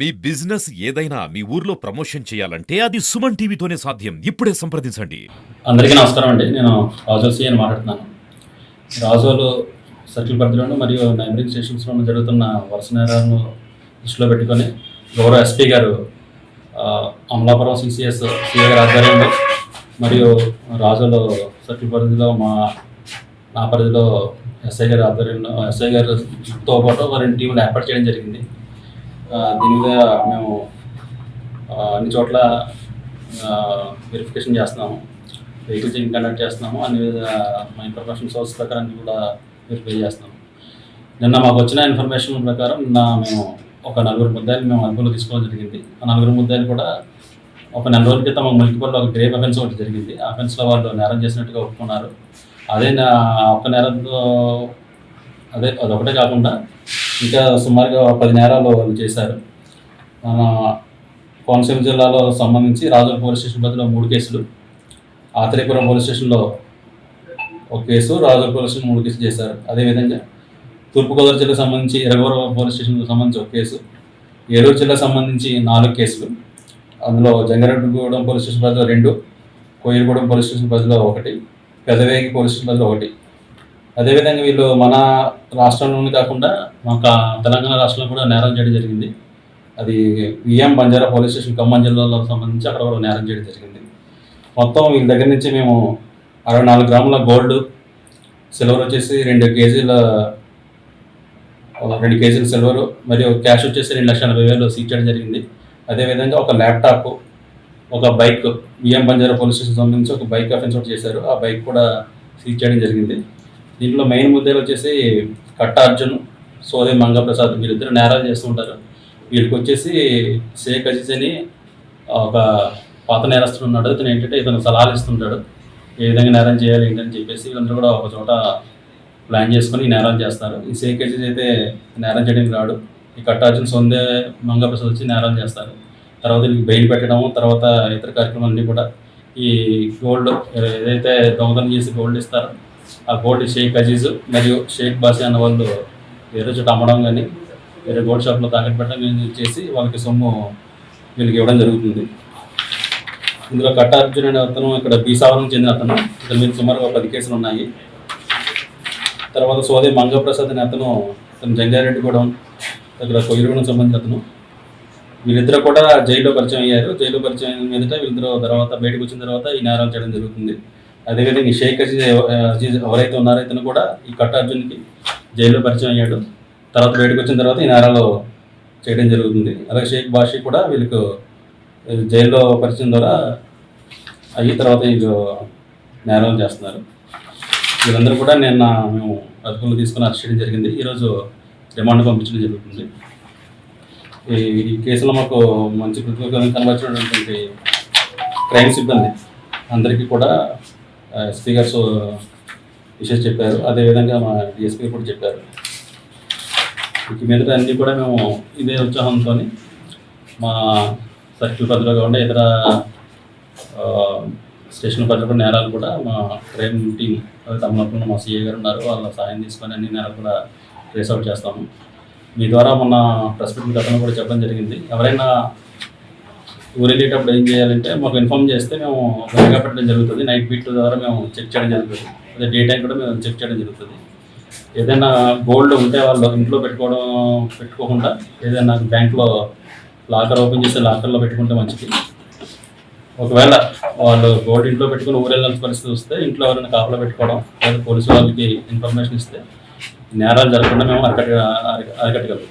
మీ business ఏదైనా మీ ఊర్లో promotion చేయాలంటే అది సుమన్ టీవీతోనే సాధ్యం. ఇప్పుడే సంప్రదించండి. అందరికీ నమస్కారం అండి. నేను రాజోల్ సి అని మాట్లాడుతున్నాను. రాజోలు సర్కిల్ పరిధిలోను మరియు నైబరింగ్ స్టేషన్స్లోనూ జరుగుతున్న వరుస నేరాలను దృష్టిలో పెట్టుకొని గౌరవ ఎస్పీ గారు అమలాపురం సిసిఎస్ సిఐ గారి ఆధ్వర్యంలో మరియు రాజోలు సర్కిల్ పరిధిలో నా పరిధిలో ఎస్ఐ గారి ఆధ్వర్యంలో ఎస్ఐ గారితో పాటు రెండు టీంలు ఏర్పాటు చేయడం జరిగింది. దీని మీద మేము అన్ని చోట్ల వెరిఫికేషన్ చేస్తున్నాము, వెహికల్ చెకింగ్ కండక్ట్ చేస్తున్నాము, అన్ని మా ఇన్ఫర్మేషన్ సోర్స్ ప్రకారం అన్ని కూడా వెరిఫై చేస్తున్నాము. నిన్న మాకు వచ్చిన ఇన్ఫర్మేషన్ ప్రకారం మేము ఒక 4 ముద్దాయిలు మేము అదుపులో తీసుకోవడం జరిగింది. ఆ 4 ముద్దాయిలు కూడా ఒక నెల రోజుల క్రితం మా ములికిపల్లిలో ఒక గ్రేప్ అఫెన్స్ ఒకటి జరిగింది. ఆ అఫెన్స్లో వాళ్ళు నేరం చేసినట్టుగా ఒప్పుకున్నారు. అదే ఒక్క నేరంతో అదొకటే కాకుండా ఇంకా సుమారుగా 10 నేరాలు వాళ్ళు చేశారు. కోనసీమ జిల్లాలో సంబంధించి రాజోల్ పోలీస్ స్టేషన్ పరిధిలో 3 కేసులు, ఆత్రేయపురం పోలీస్ స్టేషన్లో 1 కేసు, రాజోల్ పోలీస్ స్టేషన్ 3 కేసులు చేశారు. అదేవిధంగా తూర్పుగోదావరి జిల్లాకు సంబంధించి ఇరగవరం పోలీస్ స్టేషన్కి సంబంధించి 1 కేసు, ఏలూరు జిల్లాకు సంబంధించి 4 కేసులు, అందులో జంగారెడ్డిగూడెం పోలీస్ స్టేషన్ పరిధిలో 2, కోయిలగూడెం పోలీస్ స్టేషన్ పరిధిలో 1, పెదవేగి పోలీస్ స్టేషన్ పరిధిలో 1. అదేవిధంగా వీళ్ళు మన రాష్ట్రంలోనే కాకుండా మాకు తెలంగాణ రాష్ట్రంలో కూడా నేరం చేయడం జరిగింది. అది V M Banjara police station Khammam జిల్లాలో సంబంధించి అక్కడ కూడా నేరం చేయడం జరిగింది. మొత్తం వీళ్ళ దగ్గర నుంచి మేము 64 గ్రాముల గోల్డ్, సిల్వర్ వచ్చేసి 2 కేజీల సిల్వరు మరియు క్యాష్ వచ్చేసి 2,80,000 సీజ్ చేయడం జరిగింది. అదేవిధంగా ఒక ల్యాప్టాప్, ఒక bike, V M Banjara police station సంబంధించి ఒక బైక్ అఫెన్స్ ఒకటి చేశారు. ఆ బైక్ కూడా సీజ్ చేయడం జరిగింది. దీంట్లో మెయిన్ ముద్దాయిలు వచ్చేసి కట్ట అర్జున్, సోదే మంగప్రసాద్, వీళ్ళిద్దరు నేరాలు చేస్తుంటారు. వీళ్ళకి వచ్చేసి షేక్ అజీజ్ అని ఒక పాత నేరస్తుడు ఉన్నాడు. ఇతను ఏంటంటే ఇతను సలహాలు ఇస్తుంటాడు, ఏ విధంగా నేరం చేయాలి ఏంటని చెప్పేసి. వీళ్ళందరూ కూడా ఒక చోట ప్లాన్ చేసుకొని ఈ నేరాలు చేస్తారు. ఈ షేక్ అజీజ్ అయితే నేరం చేయడానికి రాడు. ఈ కట్ట అర్జున్, సోదే మంగప్రసాద్ వచ్చి నేరాలు చేస్తారు. తర్వాత వీళ్ళకి బెయిల్ పెట్టడము, తర్వాత ఇతర కార్యక్రమాలన్నీ కూడా ఈ గోల్డ్ ఏదైతే దొంగతనం చేసి గోల్డ్ ఇస్తారో ఆ గోల్డ్ షేక్ అజీజ్ మరియు షేక్ బాషా అన్న వాళ్ళు వేరే చోట అమ్మడం కానీ వేరే గోల్డ్ షాప్లో తాకట్టు పెట్టడం కానీ చేసి వాళ్ళకి సొమ్ము వీళ్ళకి ఇవ్వడం జరుగుతుంది. ఇందులో కట్ట అర్జున్ అనే అతను ఇక్కడ బీసావరం చెందిన అతను, ఇతని మీద సుమారుగా 10 కేసులు ఉన్నాయి. తర్వాత సోదే మంగప్రసాద్ అనే అతను జంగారెడ్డిగూడెం దగ్గర కొయ్యగూడెం సంబంధించిన అతను. వీళ్ళిద్దరూ కూడా జైల్లో పరిచయం అయ్యారు. జైల్లో పరిచయం అయిన మీదట వీళ్ళిద్దరూ తర్వాత బయటకు వచ్చిన తర్వాత ఈ నేరాలు చేయడం జరుగుతుంది. అదేవిధంగా ఈ షేక్ అజీజ్ ఎవరైతే ఉన్నారో ఇతను కూడా ఈ కట్ట అర్జున్కి జైల్లో పరిచయం అయ్యాడు. తర్వాత బయటకు వచ్చిన తర్వాత ఈ నేరాలు చేయడం జరుగుతుంది. అలాగే షేక్ బాషీ కూడా వీళ్ళకు జైల్లో పరిచయం ద్వారా అయ్యి తర్వాత వీళ్ళు నేరాలు చేస్తున్నారు. వీళ్ళందరూ కూడా నిన్న మేము అదుపులో తీసుకుని అరెస్ట్ చేయడం జరిగింది. ఈరోజు రిమాండ్ పంపించడం జరుగుతుంది. ఈ కేసులో మాకు మంచి ప్రతిభ కనబరిచినటువంటి క్రైమ్ సిబ్బంది అందరికీ కూడా ఎస్పీ గారు విషయం చెప్పారు. అదేవిధంగా మా డిఎస్పీ కూడా చెప్పారు. ఇక మీదట అన్నీ కూడా మేము ఇదే ఉత్సాహంతో మా సర్కిల్ పరిధిలో కాకుండా ఇతర స్టేషన్ పరిధిలో కూడా నేరాలు కూడా మా క్రైమ్ టీం అమలాపురంలో మా సిఐ గారు ఉన్నారు, వాళ్ళ సాయం తీసుకొని అన్ని నేరాలు కూడా ట్రేస్ అవుట్ చేస్తాము. మీ ద్వారా మొన్న ప్రెస్ మీట్ గతంలో కూడా చెప్పడం జరిగింది. ఎవరైనా ఊరు వెళ్ళేటప్పుడు ఏం చేయాలంటే మాకు ఇన్ఫామ్ చేస్తే మేము మెగా పెట్టడం జరుగుతుంది. నైట్ బీట్ ద్వారా మేము చెక్ చేయడం జరుగుతుంది. అదే డే టైం కూడా మేము చెక్ చేయడం జరుగుతుంది. ఏదైనా గోల్డ్ ఉంటే వాళ్ళు ఇంట్లో పెట్టుకోకుండా ఏదైనా బ్యాంక్లో లాకర్ ఓపెన్ చేసి లాకర్లో పెట్టుకుంటే మంచిది. ఒకవేళ వాళ్ళు గోల్డ్ ఇంట్లో పెట్టుకుని ఊరు వెళ్ళాల్సిన పరిస్థితి వస్తే ఇంట్లో ఎవరైనా కాపలా పెట్టుకోవడం లేదా పోలీసు వాళ్ళకి ఇన్ఫర్మేషన్ ఇస్తే నేరాలు జరగకుండా మేము అరికట్టగలం.